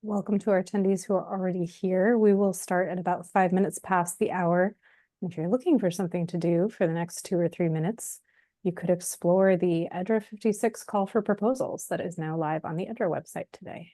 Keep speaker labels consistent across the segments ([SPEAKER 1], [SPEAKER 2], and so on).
[SPEAKER 1] Welcome to our attendees who are already here. We will start at about 5 minutes past the hour. If you're looking for something to do for the next 2 or 3 minutes, you could explore the EDRA 56 call for proposals that is now live on the EDRA website today.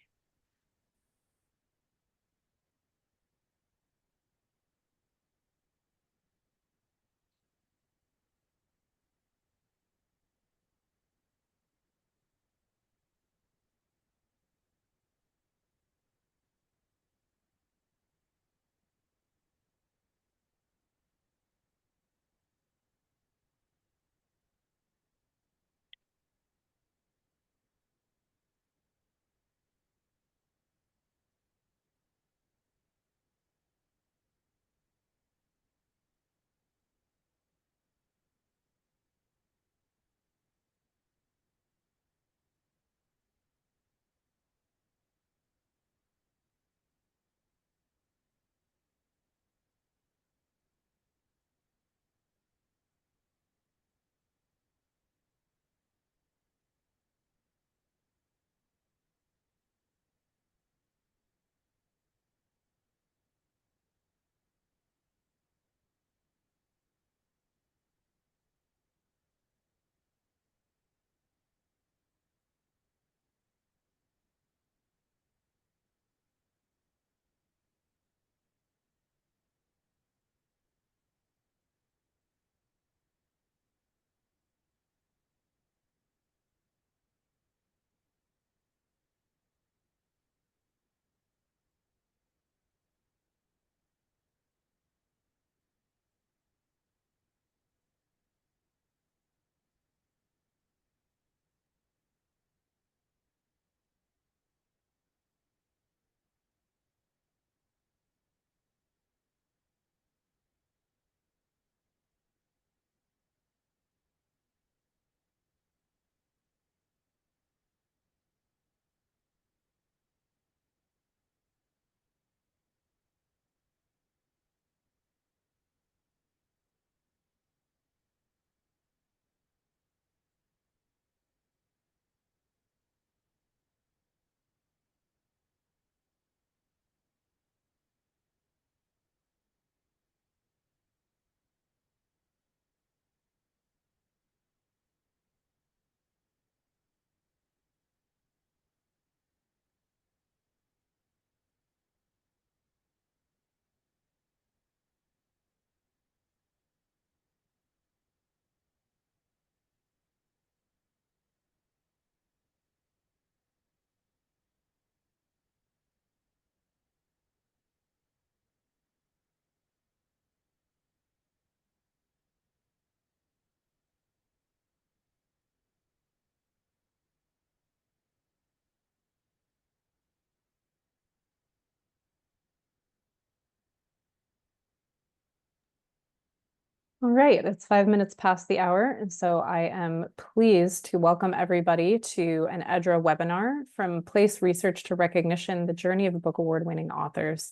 [SPEAKER 1] All right, it's 5 minutes past the hour, and so I am pleased to welcome everybody to an EDRA webinar from Place Research to Recognition, the Journey of Book Award-winning authors.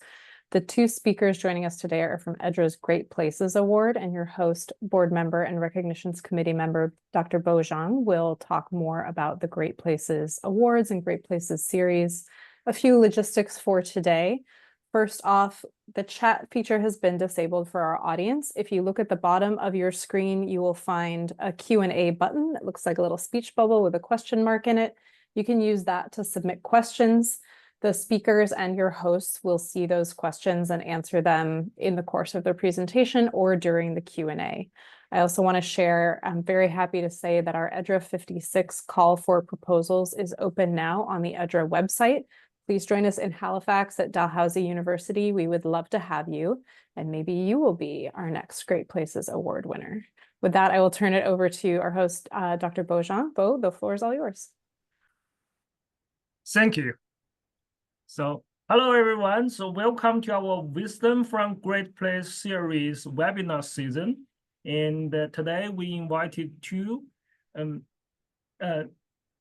[SPEAKER 1] The two speakers joining us today are from EDRA's Great Places Award, and your host, board member and recognitions committee member, Dr. Bo Zhang, will talk more about the Great Places Awards and Great Places series. A few logistics for today. First off, the chat feature has been disabled for our audience. If you look at the bottom of your screen, you will find a Q&A button that looks like a little speech bubble with a question mark in it. You can use that to submit questions. The speakers and your hosts will see those questions and answer them in the course of their presentation or during the Q&A. I also want to share, I'm very happy to say that our EDRA 56 call for proposals is open now on the EDRA website. Please join us in Halifax at Dalhousie University. We would love to have you, and maybe you will be our next Great Places Award winner. With that, I will turn it over to our host, Dr. Bo Zhang. Bo, the floor is all yours.
[SPEAKER 2] Thank you. So, hello everyone. So welcome to our Wisdom from Great Place series webinar season. And today we invited two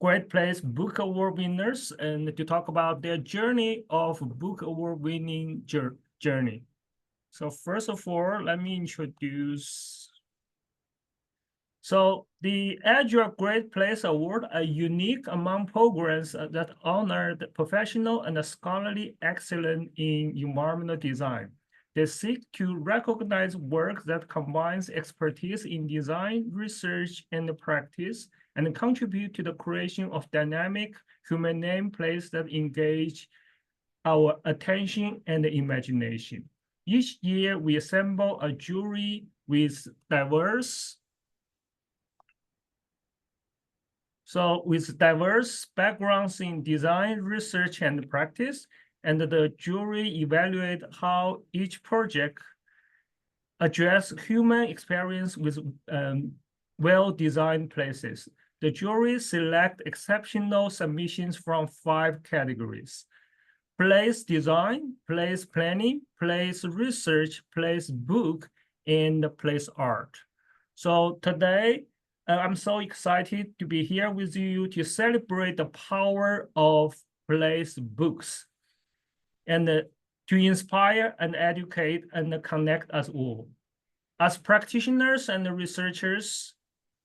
[SPEAKER 2] Great Place Book Award winners and to talk about their journey of Book Award winning journey. So first of all, let me introduce. So the Agile Great Place Award are unique among programs that honor the professional and the scholarly excellence in environmental design. They seek to recognize work that combines expertise in design, research, and practice, and contribute to the creation of dynamic human nameplates that engage our attention and imagination. Each year, we assemble a jury with diverse backgrounds in design, research, and practice, and the jury evaluate how each project address human experience with well-designed places. The jury select exceptional submissions from 5 categories: place design, place planning, place research, place book, and place art. So today, I'm so excited to be here with you to celebrate the power of place books and to inspire and educate and connect us all. As practitioners and researchers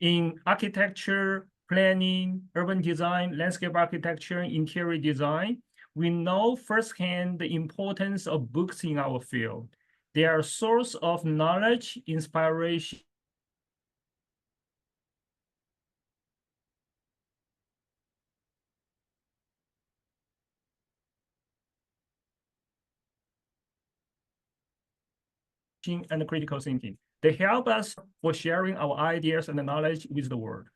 [SPEAKER 2] in architecture, planning, urban design, landscape architecture, interior design, we know firsthand the importance of books in our field. They are a source of knowledge, inspiration, and critical thinking. They help us for sharing our ideas and knowledge with the world.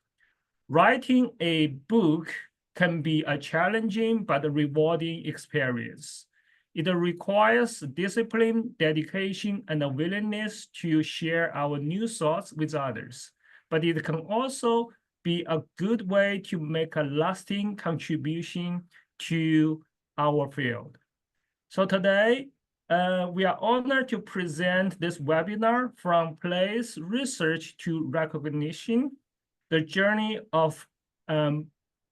[SPEAKER 2] Writing a book can be a challenging but rewarding experience. It requires discipline, dedication, and a willingness to share our new thoughts with others. But it can also be a good way to make a lasting contribution to our field. So today, we are honored to present this webinar from place research to recognition, the journey of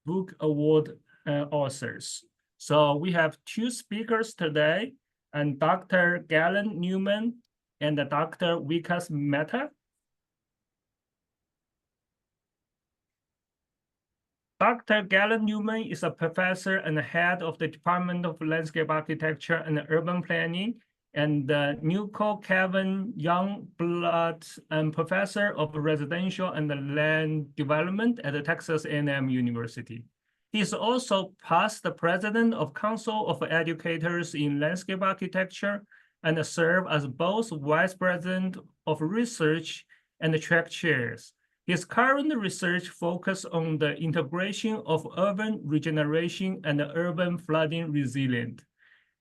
[SPEAKER 2] book award authors. So we have 2 speakers today, and Dr. Galen Newman and Dr. Vikas Mehta. Dr. Galen Newman is a professor and head of the Department of Landscape Architecture and Urban Planning, and Newco Kevin Youngblood, and professor of residential and land development at the Texas A&M University. He is also past the president of Council of Educators in Landscape Architecture and served as both vice president of research and track chairs. His current research focuses on the integration of urban regeneration and urban flooding resilience.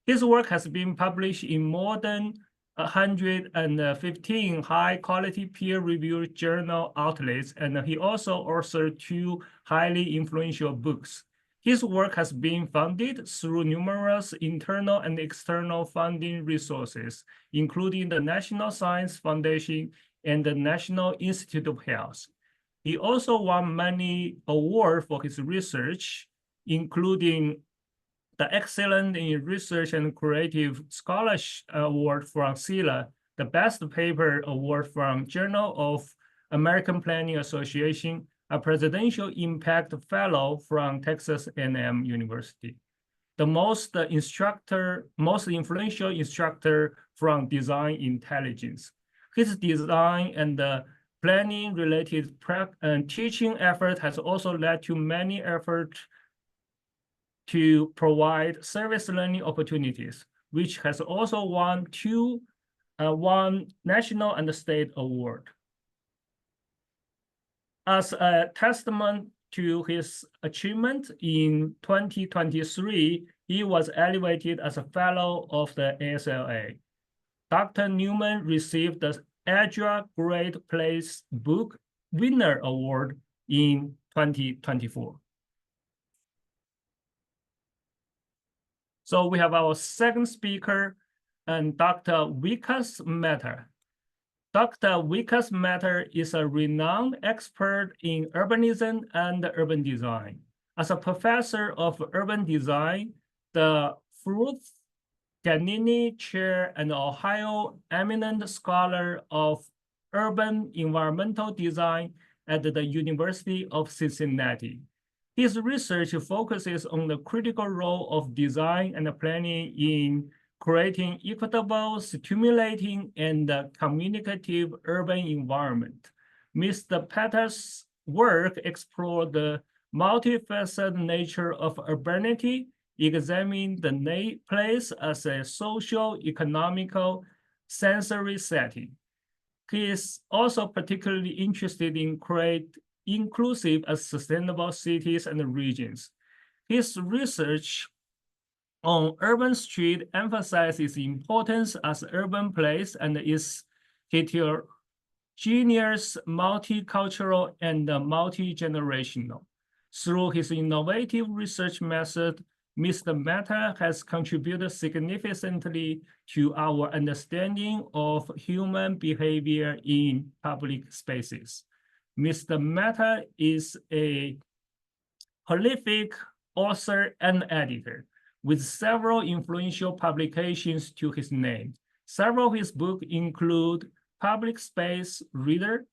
[SPEAKER 2] His work has been published in more than 115 high-quality peer-reviewed journal outlets, and he also authored 2 highly influential books. His work has been funded through numerous internal and external funding resources, including the National Science Foundation and the National Institute of Health. He also won many awards for his research, including the Excellent in Research and Creative Scholarship Award from CELA, the Best Paper Award from Journal of American Planning Association, a Presidential Impact Fellow from Texas A&M University, the most influential instructor from Design Intelligence. His design and planning-related teaching effort has also led to many efforts to provide service learning opportunities, which has also won 2 national and state awards. As a testament to his achievement, in 2023, he was elevated as a fellow of the ASLA. Dr. Newman received the Agile Great Place Book Winner Award in 2024. So we have our second speaker, and Dr. Vikas Mehta. Dr. Vikas Mehta is a renowned expert in urbanism and urban design. As a professor of urban design, the Giannini Chair and Ohio eminent scholar of urban environmental design at the University of Cincinnati. His research focuses on the critical role of design and planning in creating equitable, stimulating, and communicative urban environment. Mr. Petter's work explored the multifaceted nature of urbanity, examining the place as a social, economical, sensory setting. He is also particularly interested in create inclusive and sustainable cities and regions. His research on urban street emphasizes importance as urban place and its heterogeneous, multicultural, and multi-generational. Through his innovative research method, Mr. Mehta has contributed significantly to our understanding of human behavior in public spaces. Mr. Mehta is a prolific author and editor with several influential publications to his name. Several of his books include Public Space Reader,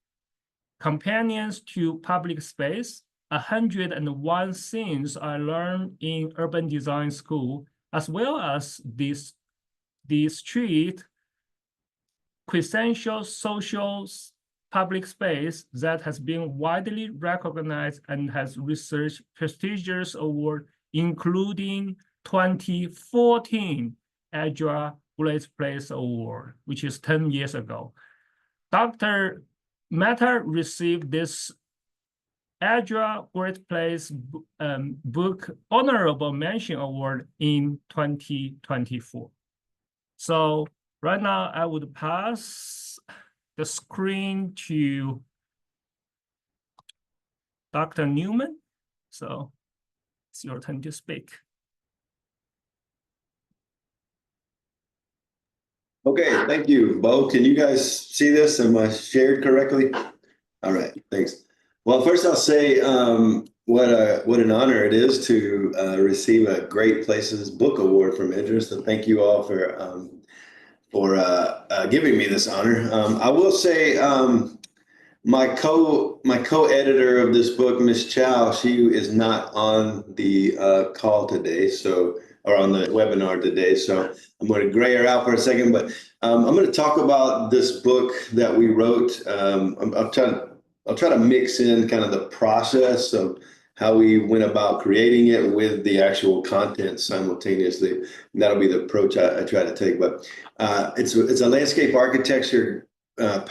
[SPEAKER 2] Companions to Public Space, 101 Things I Learned in Urban Design School, as well as the street quintessential social public space that has been widely recognized and has received prestigious awards, including 2014 Agile Great Place Award, which is 10 years ago. Dr. Mehta received this Agile Great Place book Honorable Mention Award in 2024. So right now I would pass the screen to Dr. Newman. So it's your turn to speak.
[SPEAKER 3] Okay, thank you, Bo. Can you guys see this? Am I shared correctly? All right, thanks. Well, first I'll say what an honor it is to receive a Great Places Book Award from Idris. So thank you all for giving me this honor. I will say my co-editor of this book, Miss Chow, she is not on the call today, or on the webinar today. So I'm going to gray her out for a second, but I'm going to talk about this book that we wrote. I'll try to mix in kind of the process of how we went about creating it with the actual content simultaneously. And that'll be the approach I try to take. But it's a landscape architecture, I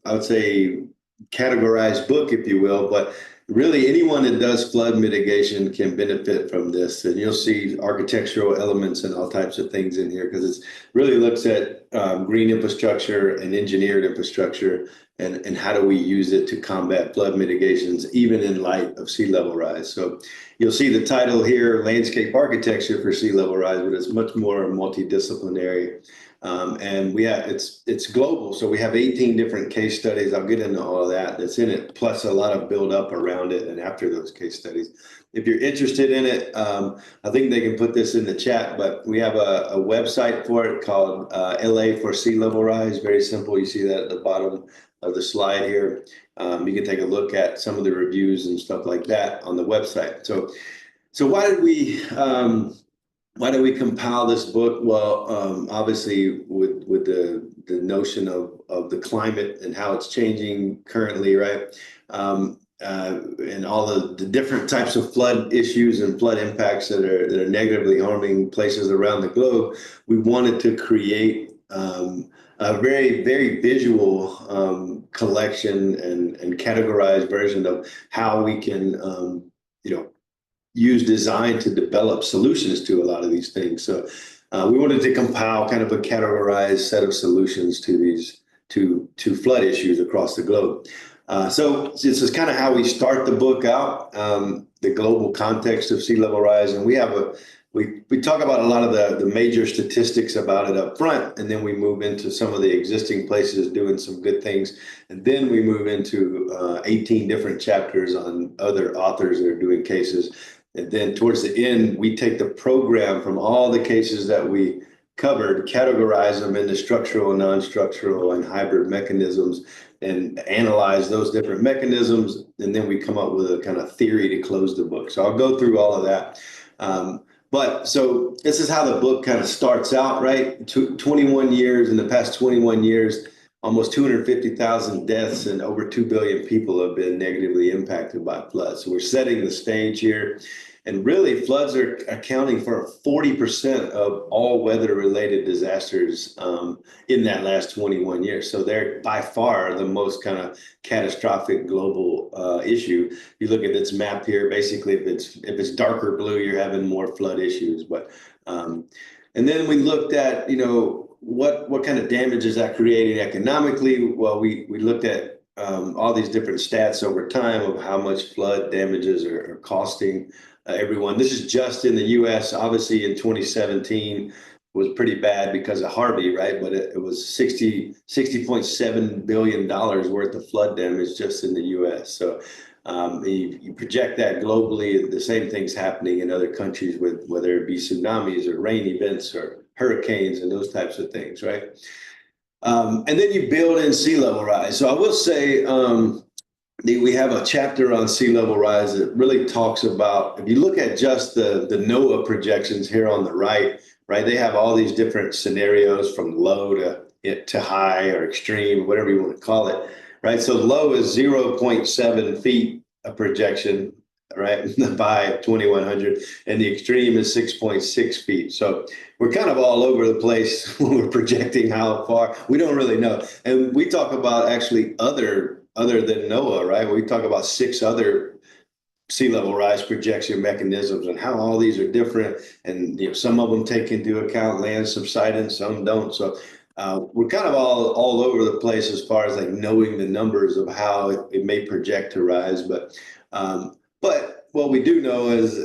[SPEAKER 3] would say, categorized book, if you will. But really, anyone that does flood mitigation can benefit from this. And you'll see architectural elements and all types of things in here because it really looks at green infrastructure and engineered infrastructure and how do we use it to combat flood mitigations, even in light of sea level rise. So you'll see the title here, Landscape Architecture for Sea Level Rise, but it's much more multidisciplinary. And it's global. So we have 18 different case studies. I'll get into all of that's in it, plus a lot of build up around it and after those case studies. If you're interested in it, I think they can put this in the chat, but we have a website for it called LA for Sea Level Rise. Very simple. You see that at the bottom of the slide here. You can take a look at some of the reviews and stuff like that on the website. So why did we compile this book? Well, obviously with the notion of the climate and how it's changing currently, right? And all the different types of flood issues and flood impacts that are negatively harming places around the globe, we wanted to create a very, very visual collection and categorized version of how we can, use design to develop solutions to a lot of these things. So we wanted to compile kind of a categorized set of solutions to these to flood issues across the globe. So this is kind of how we start the book out, the global context of sea level rise. And we talk about a lot of the major statistics about it up front, and then we move into some of the existing places doing some good things. And then we move into 18 different chapters on other authors that are doing cases. And then towards the end, we take the program from all the cases that we covered, categorize them into structural, non-structural, and hybrid mechanisms, and analyze those different mechanisms. And then we come up with a kind of theory to close the book. So I'll go through all of that. But so this is how the book kind of starts out, right? 21 years, in the past 21 years, almost 250,000 deaths and over 2 billion people have been negatively impacted by floods. So we're setting the stage here. And really, floods are accounting for 40% of all weather-related disasters in that last 21 years. So they're by far the most kind of catastrophic global issue. You look at this map here. Basically, if it's darker blue, you're having more flood issues. But and then we looked at, what kind of damage is that creating economically? Well, we looked at all these different stats over time of how much flood damages are costing everyone. This is just in the U.S. Obviously, in 2017 was pretty bad because of Harvey, right? But it was $60.7 billion worth of flood damage just in the U.S. So you project that globally, the same thing's happening in other countries, with whether it be tsunamis or rain events or hurricanes and those types of things, right? And then you build in sea level rise. So I will say, we have a chapter on sea level rise that really talks about, if you look at just the NOAA projections here on the right, they have all these different scenarios from low to high or extreme, whatever you want to call it, right? So low is 0.7 feet a projection, right, by 2100, and the extreme is 6.6 feet. So we're kind of all over the place when we're projecting how far. We don't really know. And we talk about actually other than NOAA, right? We talk about 6 other sea level rise projection mechanisms and how all these are different. And some of them take into account land subsidence, some don't. So we're kind of all over the place as far as like knowing the numbers of how it may project to rise. But what we do know is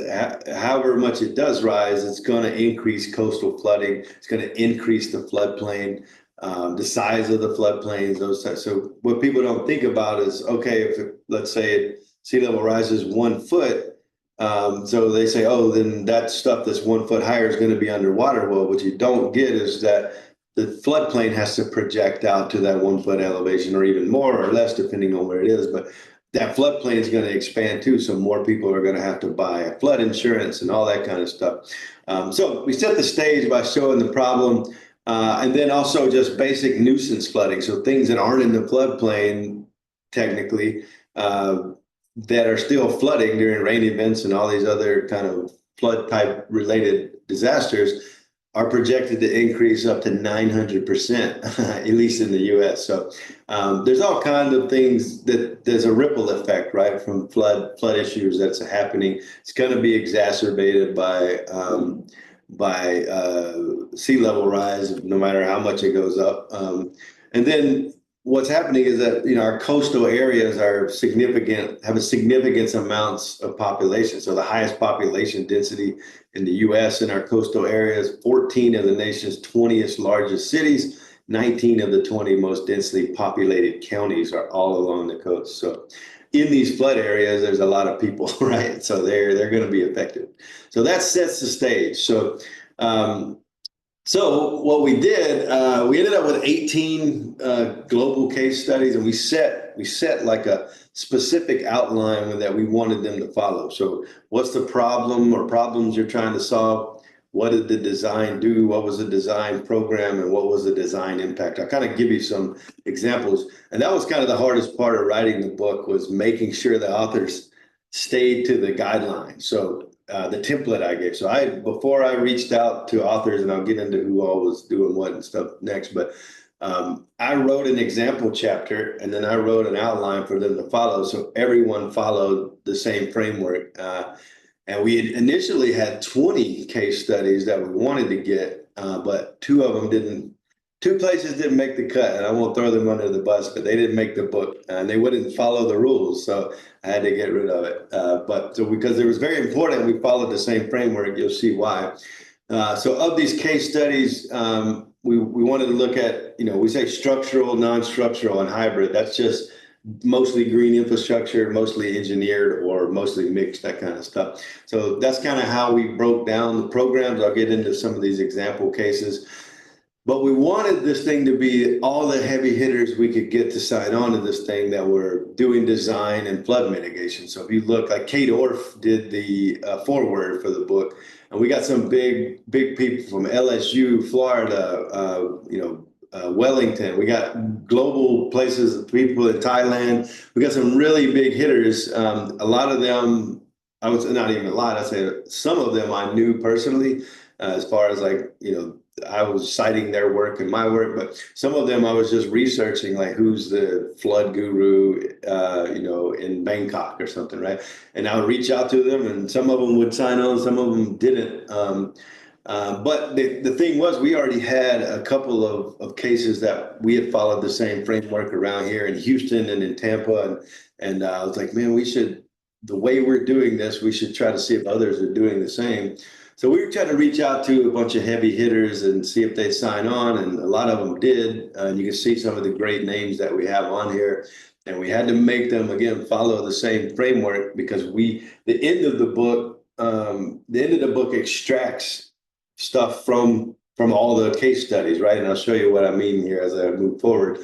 [SPEAKER 3] however much it does rise, it's going to increase coastal flooding. It's going to increase the floodplain. The size of the floodplains, those types. So what people don't think about is, okay, if let's say sea level rises 1 foot, so they say, oh, then that stuff that's 1 foot higher is going to be underwater. Well, what you don't get is that the floodplain has to project out to that 1 foot elevation, or even more or less, depending on where it is. But that floodplain is going to expand too, so more people are going to have to buy flood insurance and all that kind of stuff. So we set the stage by showing the problem. And then also just basic nuisance flooding. So things that aren't in the floodplain, technically, that are still flooding during rain events and all these other kind of flood type related disasters are projected to increase up to 900%, at least in the U.S. So there's all kinds of things that there's a ripple effect, right, from flood issues that's happening. It's going to be exacerbated by sea level rise, no matter how much it goes up. And then what's happening is that our coastal areas have a significant amounts of population. So the highest population density in the U.S. in our coastal areas, 14 of the nation's 20th largest cities, 19 of the 20 most densely populated counties are all along the coast. So in these flood areas, there's a lot of people, right? So they're going to be affected. So that sets the stage. So what we did, we ended up with 18 global case studies, and we set like a specific outline that we wanted them to follow. So what's the problem or problems you're trying to solve? What did the design do? What was the design program, and what was the design impact? I'll kind of give you some examples. And that was kind of the hardest part of writing the book, was making sure the authors stayed to the guidelines. So the template I gave. So before I reached out to authors, and I'll get into who all was doing what and stuff next, but I wrote an example chapter, and then I wrote an outline for them to follow. So everyone followed the same framework. And we had initially had 20 case studies that we wanted to get, but two places didn't make the cut, and I won't throw them under the bus, but they didn't make the book, and they wouldn't follow the rules, so I had to get rid of it. Because it was very important we followed the same framework, you'll see why. So of these case studies, we wanted to look at, we say structural, non-structural, and hybrid. That's just mostly green infrastructure, mostly engineered, or mostly mixed, that kind of stuff. So that's kind of how we broke down the programs. I'll get into some of these example cases. But we wanted this thing to be all the heavy hitters we could get to sign on to this thing that were doing design and flood mitigation. So if you look, like Kate Orff did the foreword for the book, and we got some big people from LSU, Florida, Wellington. We got global places, people in Thailand. We got some really big hitters. A lot of them, I would say not even a lot, I'd say some of them I knew personally, as far as like, I was citing their work and my work, but some of them I was just researching, like who's the flood guru, in Bangkok or something, right? And I would reach out to them, and some of them would sign on, some of them didn't. But the thing was, we already had a couple of cases that we had followed the same framework around here in Houston and in Tampa, and I was like, man, the way we're doing this, we should try to see if others are doing the same. So we were trying to reach out to a bunch of heavy hitters and see if they sign on, and a lot of them did. And you can see some of the great names that we have on here. And we had to make them, again, follow the same framework, because the end of the book extracts stuff from all the case studies, right? And I'll show you what I mean here as I move forward.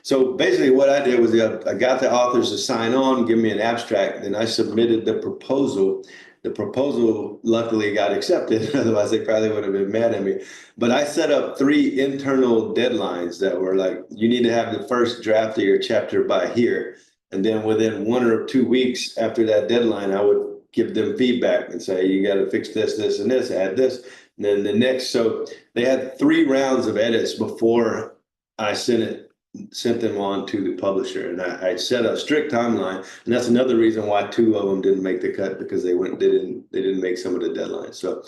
[SPEAKER 3] So basically what I did was I got the authors to sign on, give me an abstract, and I submitted the proposal. The proposal luckily got accepted, otherwise they probably would have been mad at me. But I set up 3 internal deadlines that were like, you need to have the first draft of your chapter by here. And then within 1 or 2 weeks after that deadline, I would give them feedback and say, you got to fix this, this, and this, add this. And then the next, so they had 3 rounds of edits before I sent them on to the publisher, and I set a strict timeline, and that's another reason why 2 of them didn't make the cut, because they didn't make some of the deadlines. So,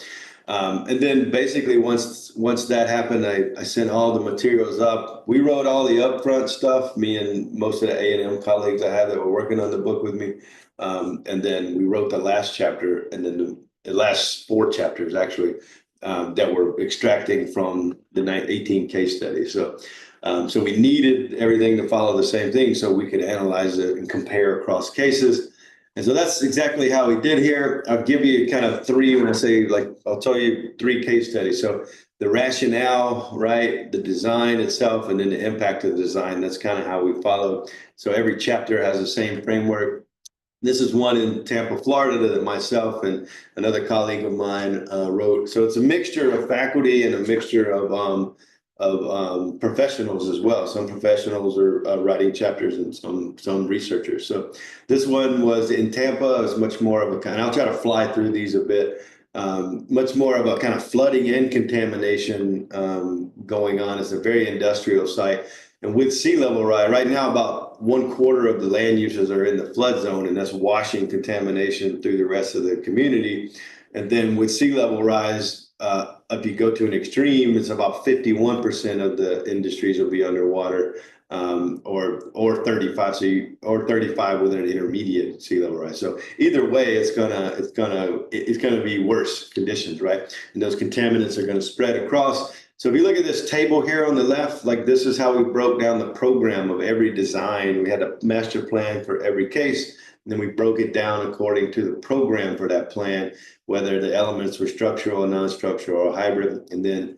[SPEAKER 3] and then basically once that happened, I sent all the materials up. We wrote all the upfront stuff, me and most of the A&M colleagues I have that were working on the book with me, and then we wrote the last chapter, and then the last 4 chapters actually that were extracting from the 18 case studies. So we needed everything to follow the same thing so we could analyze it and compare across cases. And so that's exactly how we did here. I'll give you kind of 3, when I say, like, I'll tell you 3 case studies. So the rationale, right, the design itself, and then the impact of the design. That's kind of how we followed. So every chapter has the same framework. This is one in Tampa, Florida, that myself and another colleague of mine wrote. So it's a mixture of faculty and a mixture of professionals as well. Some professionals are writing chapters, and some researchers. So this one was in Tampa. It was much more of a kind, I'll try to fly through these a bit, much more of a kind of flooding and contamination going on. It's a very industrial site. And with sea level rise, right now about 1/4 of the land uses are in the flood zone, and that's washing contamination through the rest of the community. And then with sea level rise, if you go to an extreme, it's about 51% of the industries will be underwater, or 35. Or 35 with an intermediate sea level rise. So either way, it's gonna be worse conditions, right? And those contaminants are going to spread across. So if you look at this table here on the left, like this is how we broke down the program of every design. We had a master plan for every case. And then we broke it down according to the program for that plan, whether the elements were structural, non-structural, or hybrid. And then,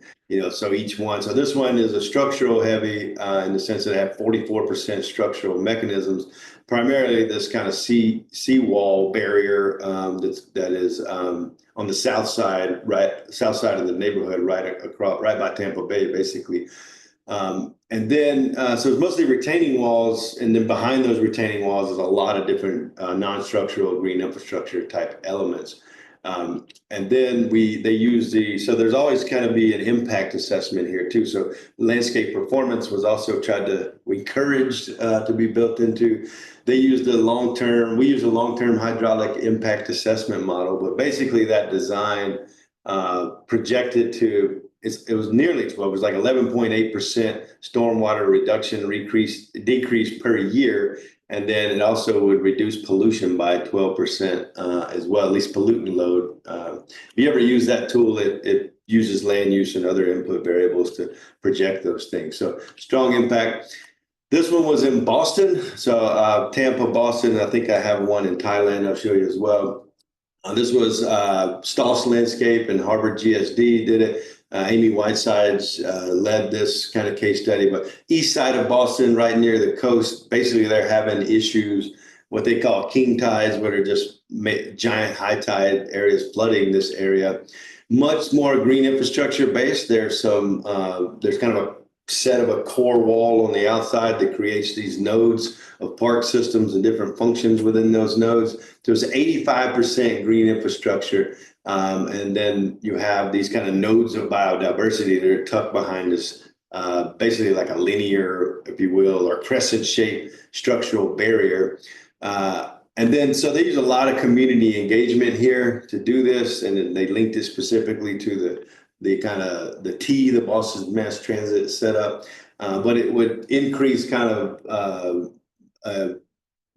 [SPEAKER 3] so each one. So this one is a structural heavy in the sense that it had 44% structural mechanisms, primarily this kind of seawall barrier that is on the south side of the neighborhood, right by Tampa Bay, basically. And then, so it's mostly retaining walls, and then behind those retaining walls is a lot of different non-structural green infrastructure type elements. And then they use so there's always kind of be an impact assessment here too. So landscape performance was also we encouraged to be built into. They used we use a long-term hydraulic impact assessment model, but basically that design projected to, it was nearly 12. It was like 11.8% stormwater reduction decrease per year. And then it also would reduce pollution by 12% as well, at least pollutant load. If you ever use that tool, it uses land use and other input variables to project those things. So strong impact. This one was in Boston. So Tampa, Boston. I think I have one in Thailand. I'll show you as well. This was Stoss Landscape and Harvard GSD did it. Amy Whitesides led this kind of case study, but east side of Boston, right near the coast, basically they're having issues, what they call king tides, what are just giant high tide areas flooding this area. Much more green infrastructure based. There's kind of a set of a core wall on the outside that creates these nodes of park systems and different functions within those nodes. So it's 85% green infrastructure. And then you have these kind of nodes of biodiversity that are tucked behind this, basically like a linear, if you will, or crescent-shaped structural barrier. And then, so they use a lot of community engagement here to do this, and then they linked it specifically to the T, the Boston Mass Transit setup, but it would increase kind of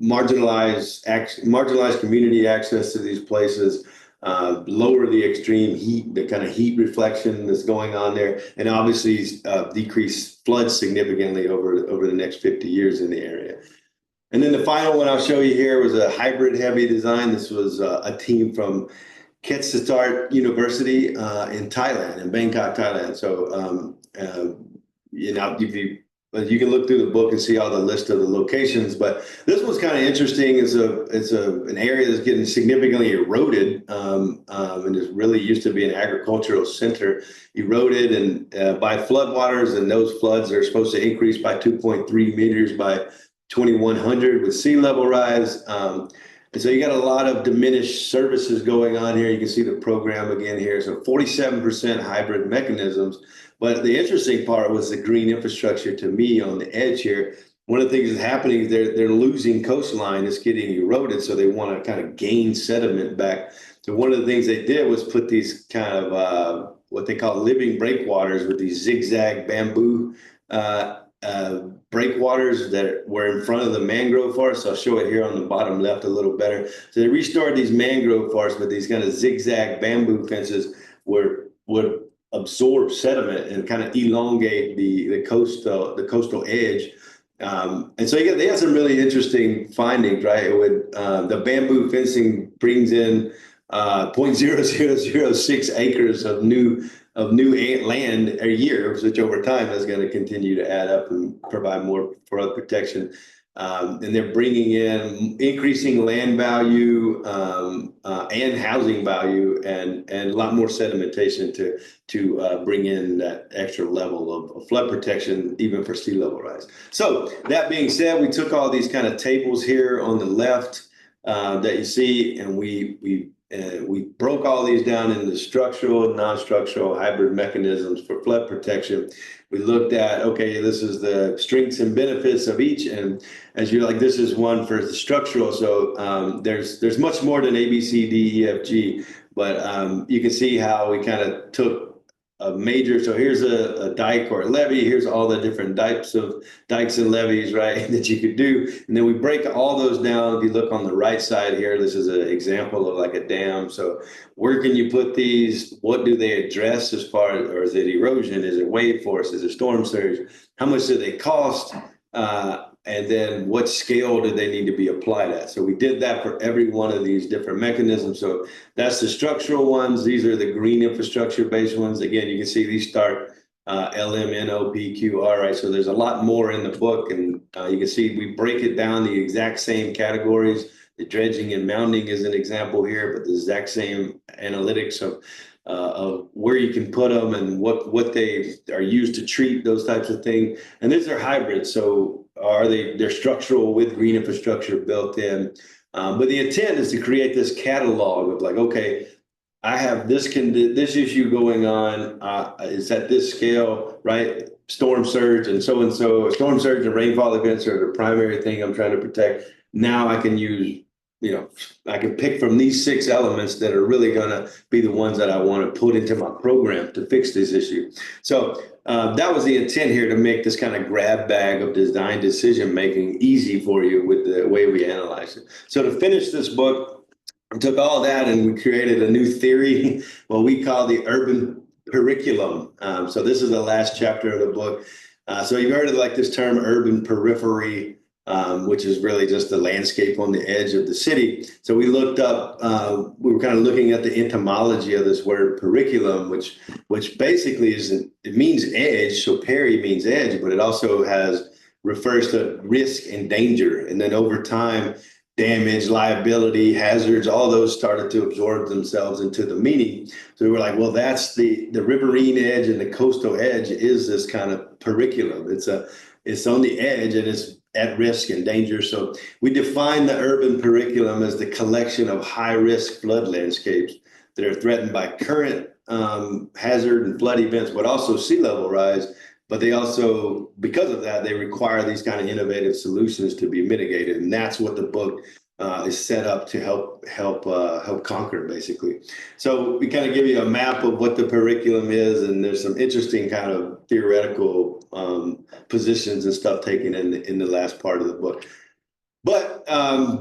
[SPEAKER 3] marginalized community access to these places, lower the extreme heat, the kind of heat reflection that's going on there, and obviously decrease floods significantly over the next 50 years in the area. And then the final one I'll show you here was a hybrid heavy design. This was a team from Ketsatar University in Thailand, in Bangkok, Thailand. So, you can look through the book and see all the list of the locations, but this one's kind of interesting. It's an area that's getting significantly eroded, and it really used to be an agricultural center, eroded and by floodwaters, and those floods are supposed to increase by 2.3 meters by 2100 with sea level rise. And so you got a lot of diminished services going on here. You can see the program again here. So 47% hybrid mechanisms. But the interesting part was the green infrastructure to me on the edge here. One of the things that's happening is they're losing coastline. It's getting eroded. So they want to kind of gain sediment back. So one of the things they did was put these kind of what they call living breakwaters with these zigzag bamboo breakwaters that were in front of the mangrove forest. I'll show it here on the bottom left a little better. So they restored these mangrove forests, but these kind of zigzag bamboo fences would absorb sediment and kind of elongate the coastal edge. And so they had some really interesting findings, right? It would the bamboo fencing brings in 0.0006 acres of new land a year, which over time is going to continue to add up and provide more flood protection. And they're bringing in increasing land value and housing value and a lot more sedimentation to bring in that extra level of flood protection, even for sea level rise. So that being said, we took all these kind of tables here on the left that you see, and we broke all these down into structural, non-structural, hybrid mechanisms for flood protection. We looked at, okay, this is the strengths and benefits of each. And as you're like, this is one for the structural. So there's much more than A, B, C, D, E, F, G. But you can see how we kind of took a major, so here's a dike or a levee, here's all the different types of dikes and levees, right, that you could do. And then we break all those down. If you look on the right side here, this is an example of like a dam. So where can you put these? What do they address as far as, or is it erosion? Is it wave force? Is it storm surge? How much do they cost? And then what scale do they need to be applied at? So we did that for every one of these different mechanisms. So that's the structural ones. These are the green infrastructure based ones. Again, you can see these start LM, NO, P, Q, R, right? So there's a lot more in the book. And you can see we break it down the exact same categories. The dredging and mounding is an example here, but the exact same analytics of where you can put them and what they are used to treat, those types of things. And these are hybrids. So they're structural with green infrastructure built in. But the intent is to create this catalog of like, okay, I have this issue going on. Is at this scale, right? Storm surge and so. Storm surge and rainfall events are the primary thing I'm trying to protect. Now I can use, I can pick from these 6 elements that are really going to be the ones that I want to put into my program to fix this issue. So that was the intent here, to make this kind of grab bag of design decision making easy for you with the way we analyze it. So to finish this book, we took all that and we created a new theory, what we call the urban curriculum. So this is the last chapter of the book. So you've heard of like this term urban periphery, which is really just the landscape on the edge of the city. So we looked up, we were kind of looking at the etymology of this word periculum, which basically it means edge. So peri means edge, but it also refers to risk and danger. And then over time, damage, liability, hazards, all those started to absorb themselves into the meaning. So we were like, well, that's the riverine edge and the coastal edge is this kind of periculum. It's on the edge and it's at risk and danger. So we define the urban periculum as the collection of high risk flood landscapes that are threatened by current hazard and flood events, but also sea level rise. But they also, because of that, they require these kind of innovative solutions to be mitigated, and that's what the book is set up to help conquer, basically. So we kind of give you a map of what the periculum is, and there's some interesting kind of theoretical positions and stuff taken in the last part of the book. But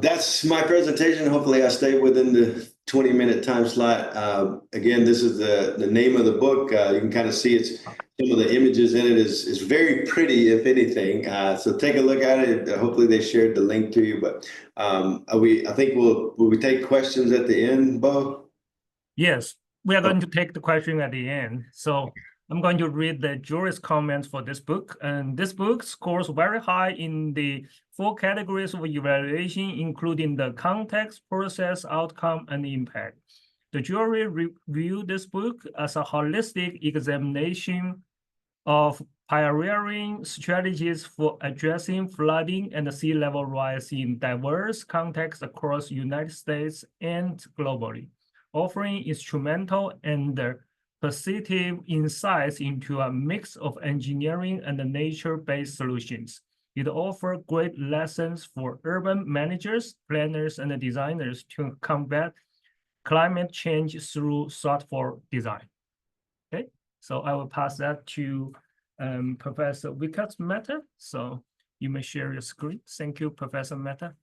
[SPEAKER 3] that's my presentation. Hopefully I stay within the 20-minute time slot. Again, this is the name of the book. You can kind of see some of the images in it is very pretty, if anything. So take a look at it. Hopefully they shared the link to you. But I think will we take questions at the end, Bo?
[SPEAKER 2] Yes, we are going to take the question at the end. So I'm going to read the jury's comments for this book. And this book scores very high in the 4 categories of evaluation, including the context, process, outcome, and impact. The jury reviewed this book as a holistic examination of pioneering strategies for addressing flooding and sea level rise in diverse contexts across the United States and globally, offering instrumental and positive insights into a mix of engineering and nature-based solutions. It offers great lessons for urban managers, planners, and designers to combat climate change through thoughtful design. Okay, so I will pass that to Professor Vikas Mehta. So you may share your screen. Thank you, Professor Mehta.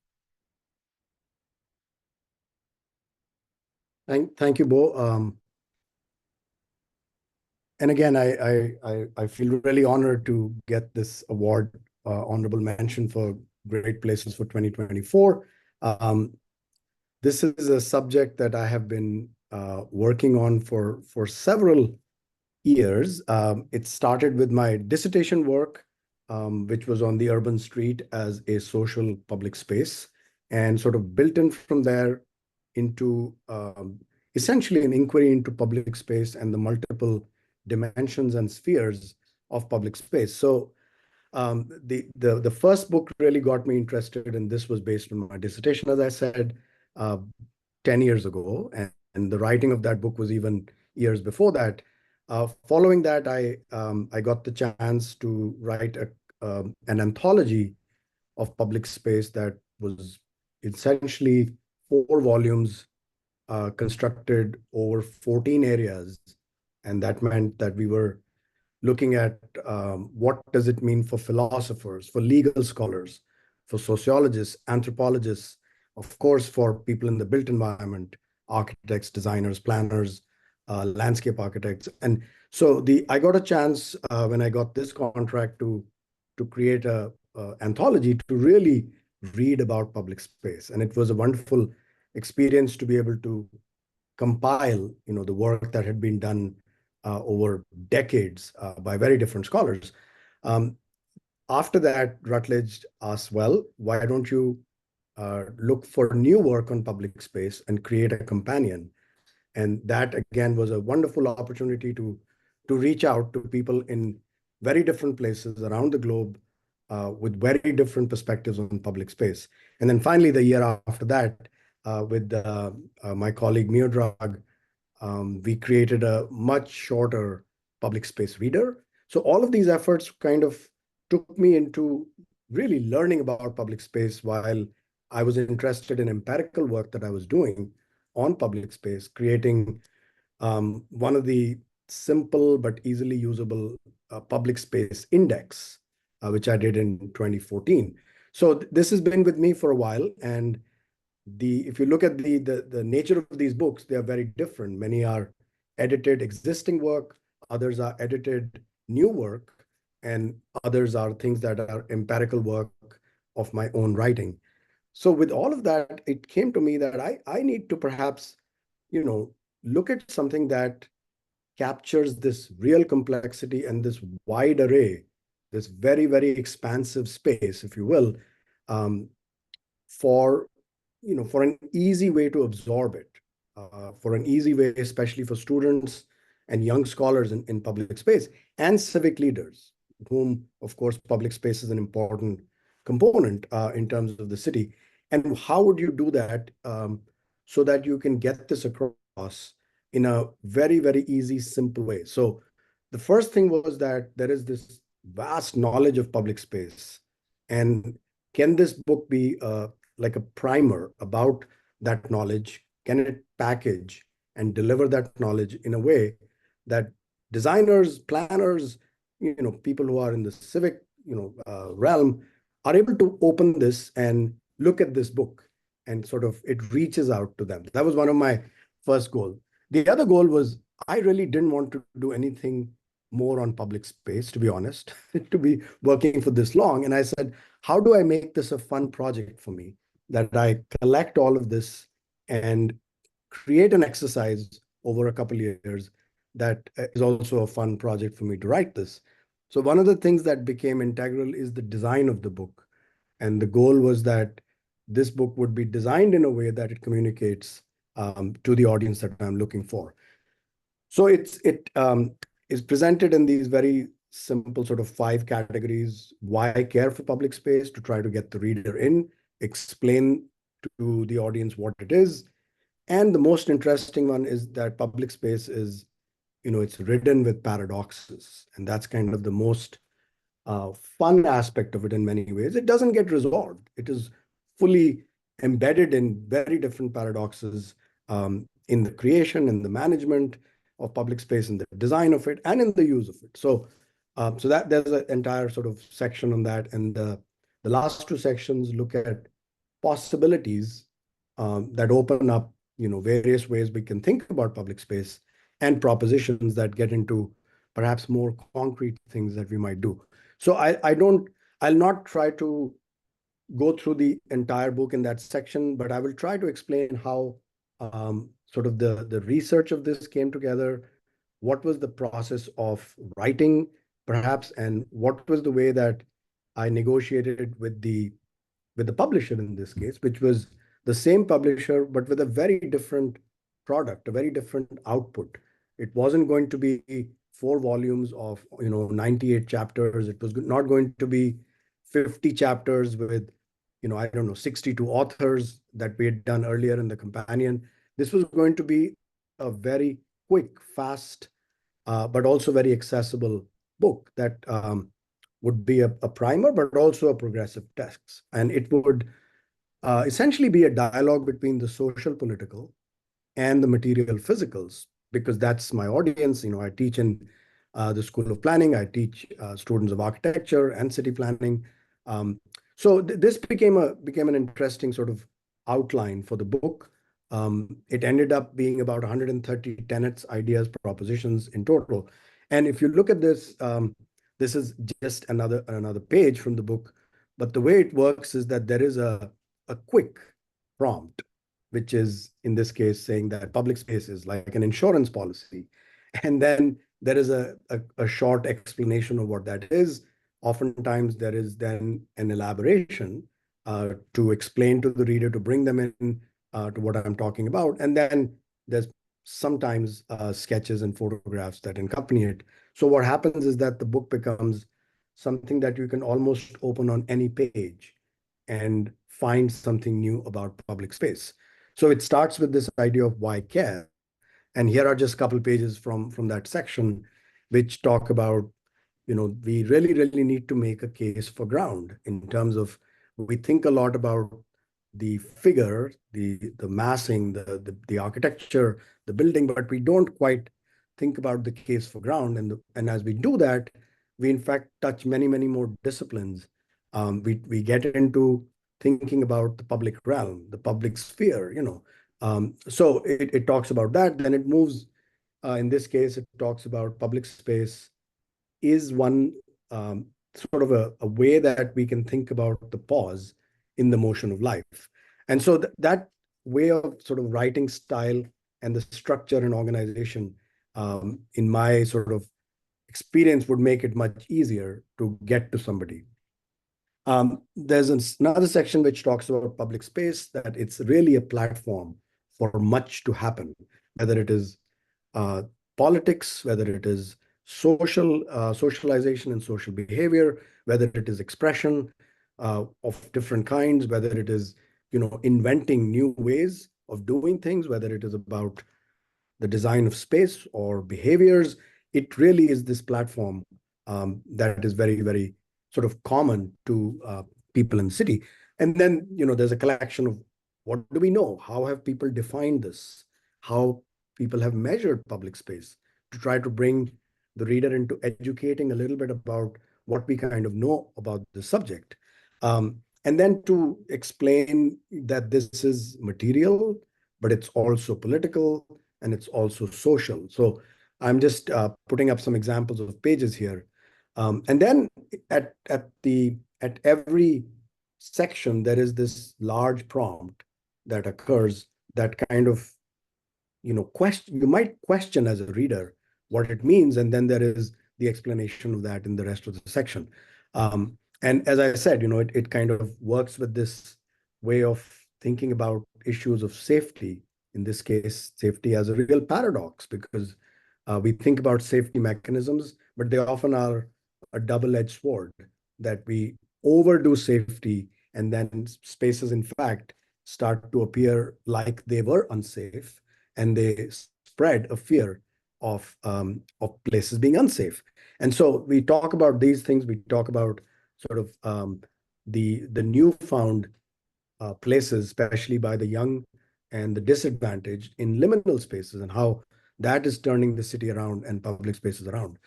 [SPEAKER 4] Thank you, Bo. And again, I feel really honored to get this award, honorable mention for Great Places for 2024. This is a subject that I have been working on for several years. It started with my dissertation work, which was on the urban street as a social public space, and sort of built in from there into essentially an inquiry into public space and the multiple dimensions and spheres of public space. So the first book really got me interested, and this was based on my dissertation, as I said, 10 years ago. And the writing of that book was even years before that. Following that, I got the chance to write an anthology of public space that was essentially 4 volumes constructed over 14 areas. And that meant that we were looking at what does it mean for philosophers, for legal scholars, for sociologists, anthropologists, of course, for people in the built environment, architects, designers, planners, landscape architects. And so I got a chance when I got this contract to create a anthology to really read about public space. And it was a wonderful experience to be able to compile, the work that had been done over decades by very different scholars. After that, Rutledge asked, well, why don't you look for new work on public space and create a companion? And that, again, was a wonderful opportunity to reach out to people in very different places around the globe with very different perspectives on public space. And then finally, the year after that, with my colleague Miodrag, we created a much shorter public space reader. So all of these efforts kind of took me into really learning about public space while I was interested in empirical work that I was doing on public space, creating one of the simple but easily usable public space index, which I did in 2014. So this has been with me for a while. And if you look at the nature of these books, they are very different. Many are edited existing work, others are edited new work. and others are things that are empirical work of my own writing. So with all of that, it came to me that I need to perhaps, look at something that captures this real complexity and this wide array, this very, very expansive space, if you will, um, for for an easy way to absorb it, for an easy way, especially for students and young scholars in public space and civic leaders, whom, of course, public space is an important component in terms of the city. And how would you do that so that you can get this across in a very, very easy, simple way? So the first thing was that there is this vast knowledge of public space. And can this book be like a primer about that knowledge? Can it package and deliver that knowledge in a way that designers, planners, people who are in the civic, realm are able to open this and look at this book and sort of it reaches out to them. That was one of my first goals. The other goal was I really didn't want to do anything more on public space, to be honest, to be working for this long. And I said, how do I make this a fun project for me? That I collect all of this and create an exercise over a couple of years that is also a fun project for me to write this. So one of the things that became integral is the design of the book. And the goal was that this book would be designed in a way that it communicates to the audience that I'm looking for. So it is presented in these very simple sort of 5 categories. Why I care for public space, to try to get the reader in, explain to the audience what it is. And the most interesting one is that public space is, it's ridden with paradoxes. And that's kind of the most fun aspect of it in many ways. It doesn't get resolved. It is fully embedded in very different paradoxes in the creation and the management of public space, in the design of it, and in the use of it. So, so that there's an entire sort of section on that. And the last 2 sections look at possibilities that open up, various ways we can think about public space and propositions that get into perhaps more concrete things that we might do. So I'll not try to go through the entire book in that section, but I will try to explain how sort of the research of this came together, what was the process of writing, perhaps, and what was the way that I negotiated with the publisher in this case, which was the same publisher, but with a very different product, a very different output. It wasn't going to be 4 volumes of 98 chapters. It was not going to be 50 chapters with 62 authors that we had done earlier in the companion. This was going to be a very quick, fast, but also very accessible book that would be a primer, but also a progressive text. And it would essentially be a dialogue between the social political and the material physicals, because that's my audience. I teach in the School of Planning. I teach students of architecture and city planning. So this became an interesting sort of outline for the book. It ended up being about 130 tenets, ideas, propositions in total. And if you look at this, this is just another page from the book. But the way it works is that there is a quick prompt, which is in this case saying that public space is like an insurance policy. And then there is a short explanation of what that is. Oftentimes there is then an elaboration to explain to the reader, to bring them in to what I'm talking about. And then there's sometimes sketches and photographs that accompany it. So what happens is that the book becomes something that you can almost open on any page and find something new about public space. So it starts with this idea of why care. And here are just a couple pages from that section, which talk about, we really, really need to make a case for ground in terms of, we think a lot about the figure, the massing, the architecture, the building, but we don't quite think about the case for ground. And as we do that, we in fact touch many, many more disciplines. We get into thinking about the public realm, the public sphere, so it talks about that. Then it moves, in this case, it talks about public space is one sort of a way that we can think about the pause in the motion of life. And so that way of sort of writing style and the structure and organization, in my sort of experience, would make it much easier to get to somebody. There's another section which talks about public space, that it's really a platform for much to happen, whether it is politics, whether it is socialization and social behavior, whether it is expression of different kinds, whether it is, inventing new ways of doing things, whether it is about the design of space or behaviors. It really is this platform that is very, very sort of common to people in the city. And then, there's a collection of what do we know? How have people defined this? How people have measured public space, to try to bring the reader into educating a little bit about what we kind of know about the subject. And then to explain that this is material, but it's also political and it's also social. So I'm just putting up some examples of pages here. And then at every section, there is this large prompt that occurs that kind of, you might question as a reader what it means. And then there is the explanation of that in the rest of the section. And as I said, it kind of works with this way of thinking about issues of safety. In this case, safety as a real paradox, because we think about safety mechanisms, but they often are a double-edged sword, that we overdo safety and then spaces, in fact, start to appear like they were unsafe, and they spread a fear of places being unsafe. And so we talk about these things. We talk about sort of the newfound places, especially by the young and the disadvantaged, in liminal spaces, and how that is turning the city around and public spaces around.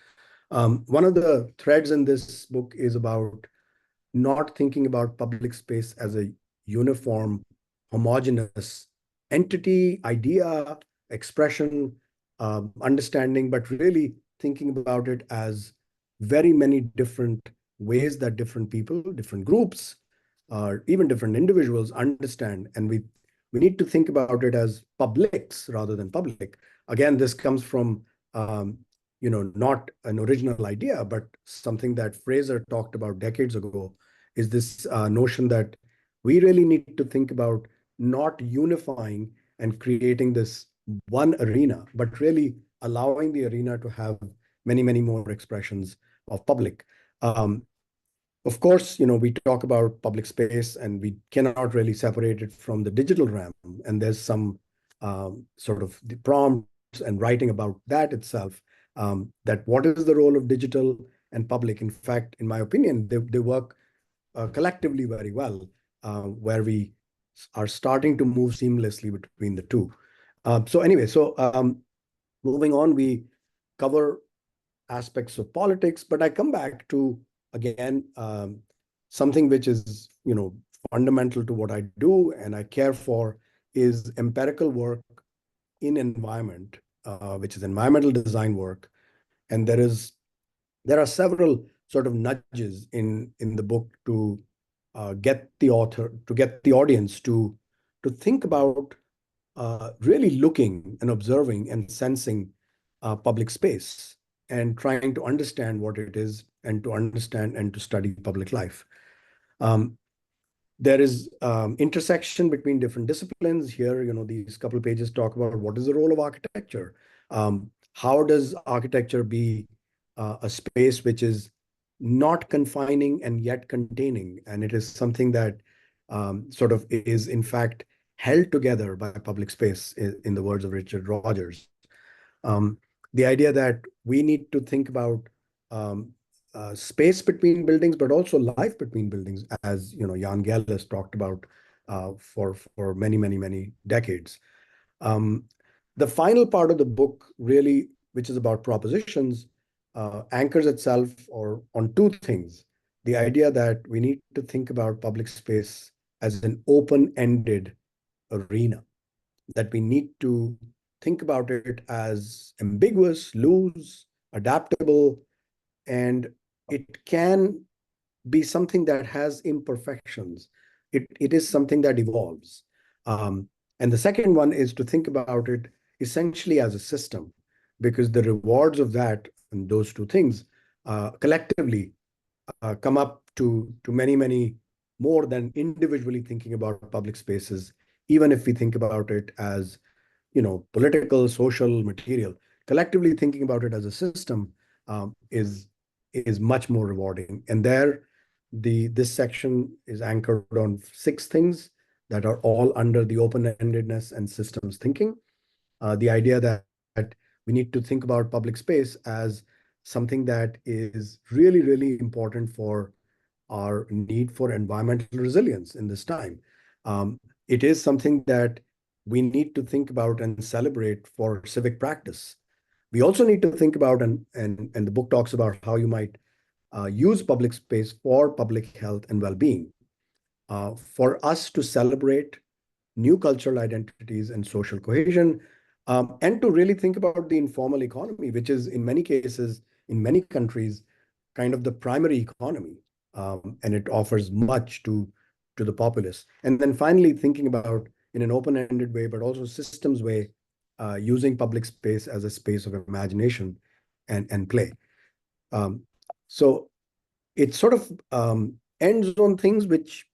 [SPEAKER 4] One of the threads in this book is about not thinking about public space as a uniform, homogeneous entity, idea, expression, understanding, but really thinking about it as very many different ways that different people, different groups, or even different individuals understand. And we need to think about it as publics rather than public. Again, this comes from not an original idea, but something that Fraser talked about decades ago, is this notion that we really need to think about not unifying and creating this one arena, but really allowing the arena to have many, many more expressions of public. Of course, we talk about public space, and we cannot really separate it from the digital realm. And there's some sort of the prompts and writing about that itself, that what is the role of digital and public. In fact, in my opinion, they work collectively very well, where we are starting to move seamlessly between the two. So anyway, moving on, we cover aspects of politics, but I come back to, again, something which is, fundamental to what I do and I care for, is empirical work in environment, which is environmental design work. And there are several sort of nudges in the book to get the audience to think about really looking and observing and sensing public space, and trying to understand what it is, and to understand and to study public life. There is intersection between different disciplines here. These couple of pages talk about what is the role of architecture. How does architecture be a space which is not confining and yet containing? And it is something that sort of is, in fact, held together by public space, in the words of Richard Rogers. The idea that we need to think about space between buildings, but also life between buildings, as Jan Gehl has talked about for many, many, many decades. The final part of the book, really, which is about propositions, anchors itself on two things. The idea that we need to think about public space as an open-ended arena, that we need to think about it as ambiguous, loose, adaptable, and it can be something that has imperfections. It is something that evolves. And the second one is to think about it essentially as a system, because the rewards of that and those two things collectively come up to many, many more than individually thinking about public spaces, even if we think about it as, political, social, material. Collectively thinking about it as a system is much more rewarding. And this section is anchored on 6 things that are all under the open-endedness and systems thinking. The idea that we need to think about public space as something that is really, really important for our need for environmental resilience in this time. It is something that we need to think about and celebrate for civic practice. We also need to think about, and the book talks about how you might use public space for public health and well-being, for us to celebrate new cultural identities and social cohesion, and to really think about the informal economy, which is in many cases, in many countries, kind of the primary economy, and it offers much to the populace. And then finally, thinking about in an open-ended way, but also systems way, using public space as a space of imagination and play. So it sort of ends on things which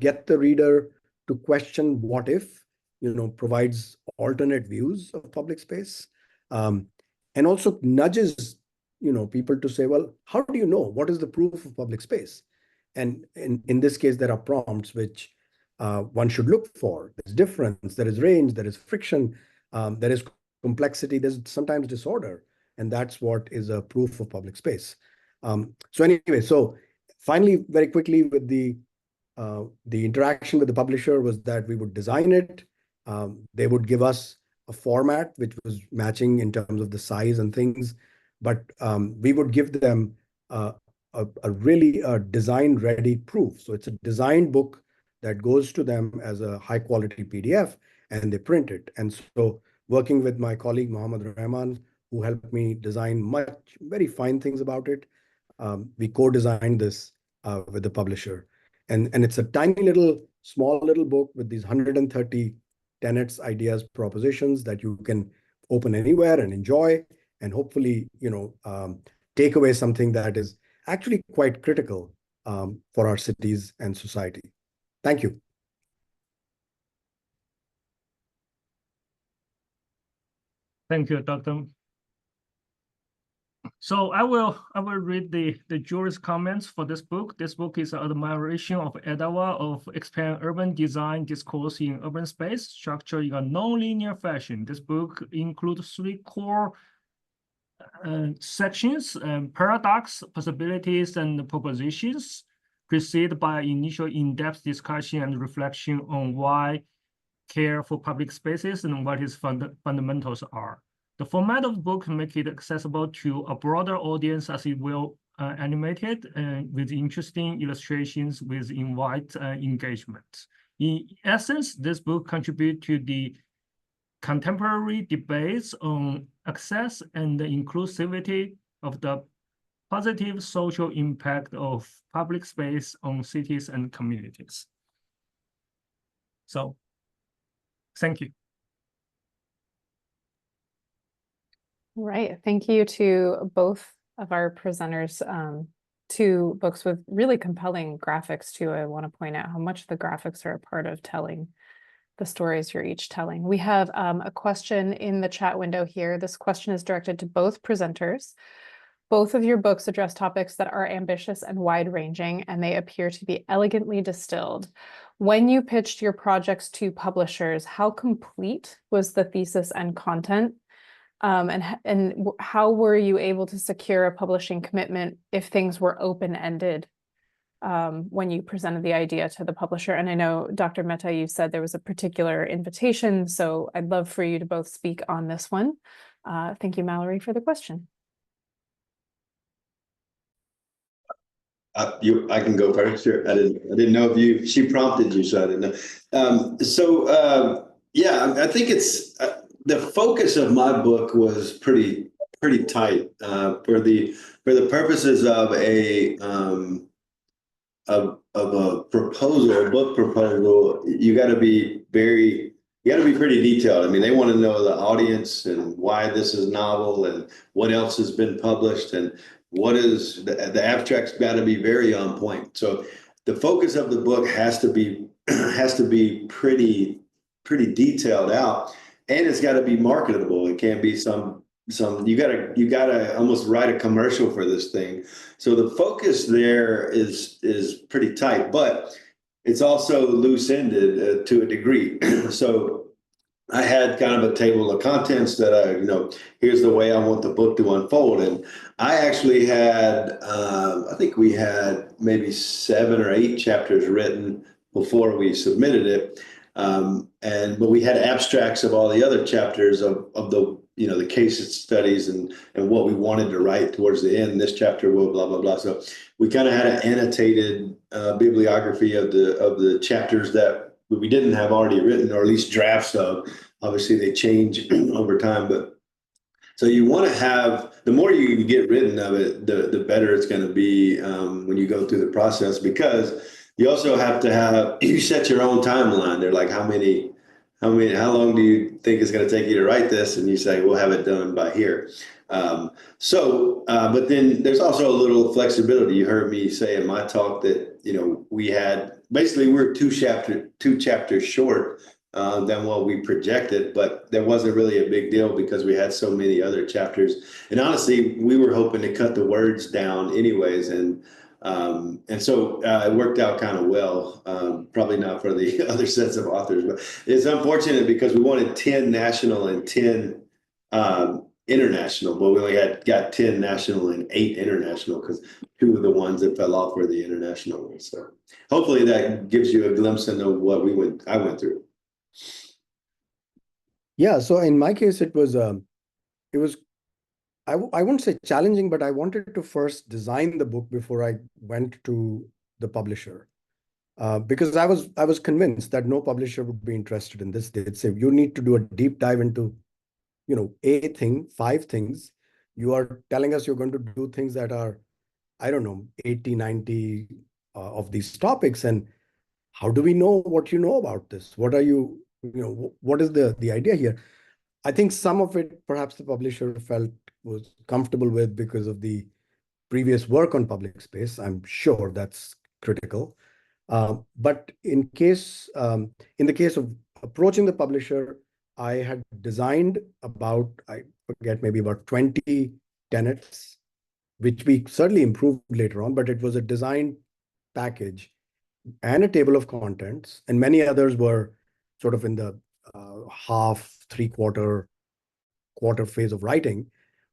[SPEAKER 4] get the reader to question what if, provides alternate views of public space, and also nudges, people to say, well, how do you know? What is the proof of public space? And in this case, there are prompts which one should look for. There's difference, there is range, there is friction, there is complexity, there's sometimes disorder. And that's what is a proof of public space. So anyway, so finally, very quickly, with the interaction with the publisher was that we would design it. They would give us a format which was matching in terms of the size and things, but we would give them a really design-ready proof. So it's a designed book that goes to them as a high-quality PDF, and they print it. And so working with my colleague, Mohammed Rahman, who helped me design very fine things about it, we co-designed this with the publisher. And it's a tiny little, small little book with these 130 tenets, ideas, propositions that you can open anywhere and enjoy, and hopefully, take away something that is actually quite critical for our cities and society. Thank you.
[SPEAKER 2] Thank you, Dr. So I will read the jury's comments for this book. This book is an admiration of Edawa of expand urban design discourse in urban space, structured in a non-linear fashion. This book includes 3 core sections: paradox, possibilities, and propositions, preceded by initial in-depth discussion and reflection on why care for public spaces and what its fundamentals are. The format of the book makes it accessible to a broader audience as it will animated with interesting illustrations with invite engagement. In essence, this book contributes to the contemporary debates on access and the inclusivity of the positive social impact of public space on cities and communities. So, thank you.
[SPEAKER 1] Right. Thank you to both of our presenters. 2 books with really compelling graphics too. I want to point out how much the graphics are a part of telling the stories you're each telling. We have a question in the chat window here. This question is directed to both presenters. Both of your books address topics that are ambitious and wide-ranging, and they appear to be elegantly distilled. When you pitched your projects to publishers, how complete was the thesis and content? And how were you able to secure a publishing commitment if things were open-ended when you presented the idea to the publisher? And I know, Dr. Mehta, you said there was a particular invitation, so I'd love for you to both speak on this one. Thank you, Mallory, for the question.
[SPEAKER 3] I can go first. Sure. I didn't know if she prompted you, so I didn't know. Yeah, I think it's the focus of my book was pretty pretty tight for the purposes of a proposal, a book proposal. You got to be pretty detailed. I mean, they want to know the audience and why this is novel and what else has been published and what is the abstract's got to be very on point. So the focus of the book has to be pretty detailed out, and it's got to be marketable. It can't be some you gotta almost write a commercial for this thing. So the focus there is pretty tight, but it's also loose-ended to a degree. So I had kind of a table of contents that here's the way I want the book to unfold. And I actually had, I think we had maybe 7 or 8 chapters written before we submitted it. But we had abstracts of all the other chapters of the the case studies and what we wanted to write towards the end. This chapter will blah blah blah. So we kind of had an annotated bibliography of the chapters that we didn't have already written, or at least drafts of. Obviously, they change over time, but so you want to have, the more you can get written of it, the better it's going to be when you go through the process, because you also have to have, you set your own timeline. They're like, how long do you think it's going to take you to write this? And you say, we'll have it done by here. But then there's also a little flexibility. You heard me say in my talk that, we're two chapters short than what we projected, but that wasn't really a big deal because we had so many other chapters. And honestly, we were hoping to cut the words down anyways. And so it worked out kind of well, probably not for the other sets of authors, but it's unfortunate because we wanted 10 national and 10 international, but we only got 10 national and 8 international because 2 of the ones that fell off were the international ones. So hopefully that gives you a glimpse into what I went through.
[SPEAKER 4] Yeah, so in my case, it was I wouldn't say challenging, but I wanted to first design the book before I went to the publisher, because I was convinced that no publisher would be interested in this. They'd say, you need to do a deep dive into, 5 things. You are telling us you're going to do things that are, I don't know, 80, 90 of these topics. And how do we know what you know about this? What are what is the idea here? I think some of it, perhaps the publisher was comfortable with because of the previous work on public space. I'm sure that's critical. But in the case of approaching the publisher, I had designed I forget, maybe about 20 tenets, which we certainly improved later on, but it was a design package and a table of contents, and many others were sort of in the half, 3/4, quarter phase of writing.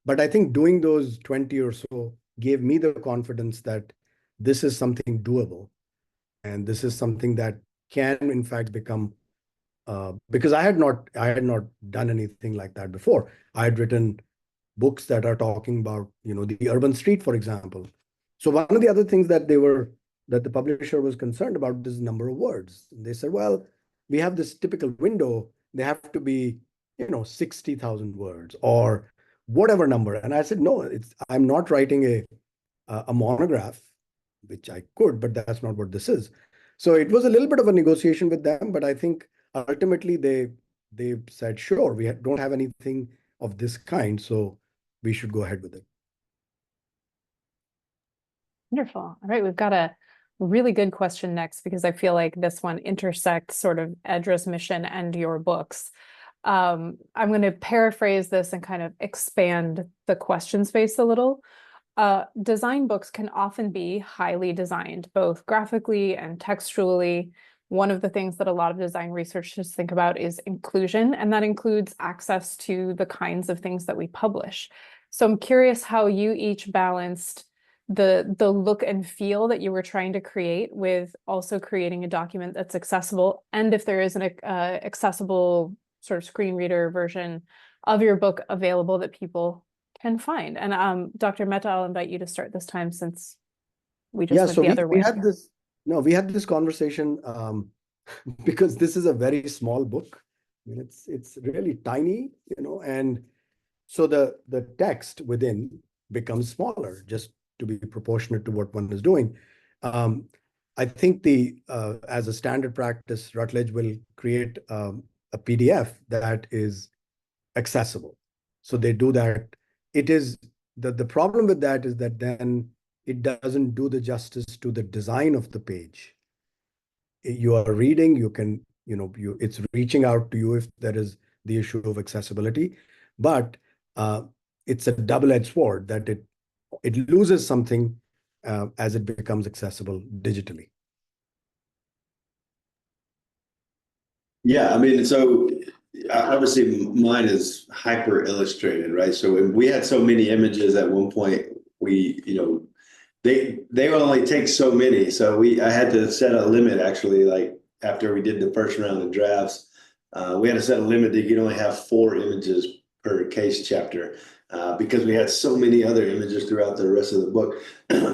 [SPEAKER 4] But I think doing those 20 or so gave me the confidence that this is something doable. And this is something that can, in fact, become, because I had not done anything like that before. I had written books that are talking about, the urban street, for example. So one of the other things that the publisher was concerned about is the number of words. They said, well, we have this typical window. They have to be, 60,000 words or whatever number. And I said, no, I'm not writing a monograph, which I could, but that's not what this is. So it was a little bit of a negotiation with them, but I think ultimately they said, sure, we don't have anything of this kind, so we should go ahead with it.
[SPEAKER 1] Wonderful. All right, we've got a really good question next, because I feel like this one intersects sort of EDRA's mission and your books. I'm going to paraphrase this and kind of expand the question space a little. Design books can often be highly designed, both graphically and textually. One of the things that a lot of design researchers think about is inclusion, and that includes access to the kinds of things that we publish. So I'm curious how you each balanced the look and feel that you were trying to create with also creating a document that's accessible, and if there is an accessible sort of screen reader version of your book available that people can find. And Dr. Mehta, I'll invite you to start this time, since we just went the other way.
[SPEAKER 4] We had this conversation because this is a very small book. I mean, it's really tiny, and So the text within becomes smaller, just to be proportionate to what one is doing. I think as a standard practice, Routledge will create a PDF that is accessible. So they do that. It is the problem with that is that then it doesn't do the justice to the design of the page. You are reading, you can, it's reaching out to you if there is the issue of accessibility, but it's a double-edged sword that it loses something as it becomes accessible digitally.
[SPEAKER 3] Yeah, I mean, so obviously mine is hyper illustrated, right? So we had so many images at one point, they only take so many. So I had to set a limit actually, like after we did the first round of drafts, we had to set a limit that you can only have 4 images per case chapter because we had so many other images throughout the rest of the book.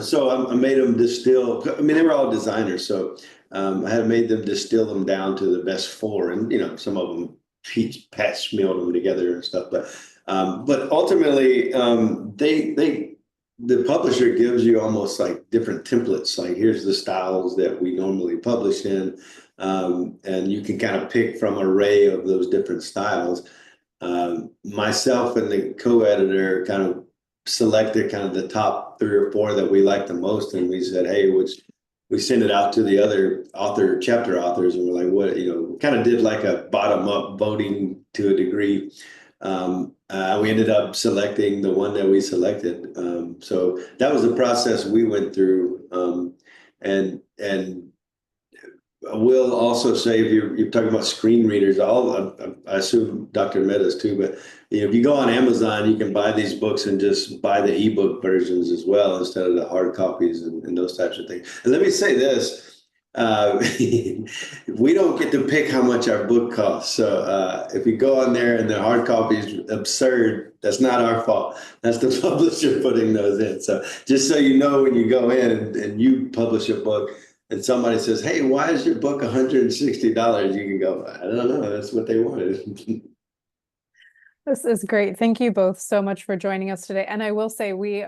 [SPEAKER 3] So I made them distill. I mean, they were all designers, so I had made them distill them down to the best 4, and some of them Pat smealed them together and stuff. But ultimately, the publisher gives you almost like different templates. Like here's the styles that we normally publish in, and you can kind of pick from an array of those different styles. Myself and the co-editor kind of selected kind of the top 3 or 4 that we liked the most, and we said, hey, we sent it out to the other chapter authors, and we're like, what, kind of did like a bottom-up voting to a degree. We ended up selecting the one that we selected. So that was the process we went through. And I will also say, if you're talking about screen readers, I assume Dr. Mehta's too, but if you go on Amazon, you can buy these books and just buy the ebook versions as well instead of the hard copies and those types of things. And let me say this, we don't get to pick how much our book costs. So if you go on there and the hard copy is absurd, that's not our fault. That's the publisher putting those in. So just so you know, when you go in and you publish a book, and somebody says, hey, why is your book $160? You can go, I don't know. That's what they wanted.
[SPEAKER 1] This is great. Thank you both so much for joining us today. And I will say we,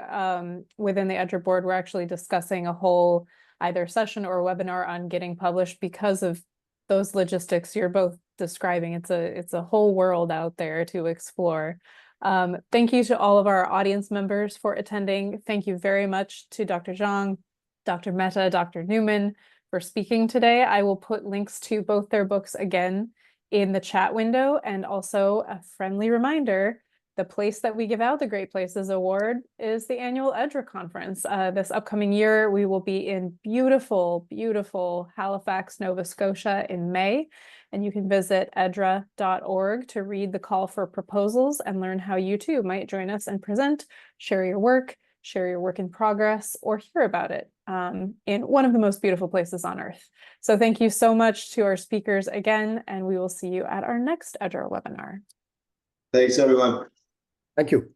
[SPEAKER 1] within the Edra board, we're actually discussing a whole either session or webinar on getting published because of those logistics you're both describing. It's a whole world out there to explore. Thank you to all of our audience members for attending. Thank you very much to Dr. Zhang, Dr. Mehta, Dr. Newman for speaking today. I will put links to both their books again in the chat window, and also a friendly reminder, the place that we give out the Great Places Award is the annual EDRA conference. This upcoming year, we will be in beautiful, beautiful Halifax, Nova Scotia in May, and you can visit edra.org to read the call for proposals and learn how you too might join us and present, share your work in progress, or hear about it in one of the most beautiful places on earth. So thank you so much to our speakers again, and we will see you at our next EDRA webinar.
[SPEAKER 3] Thanks, everyone.
[SPEAKER 4] Thank you.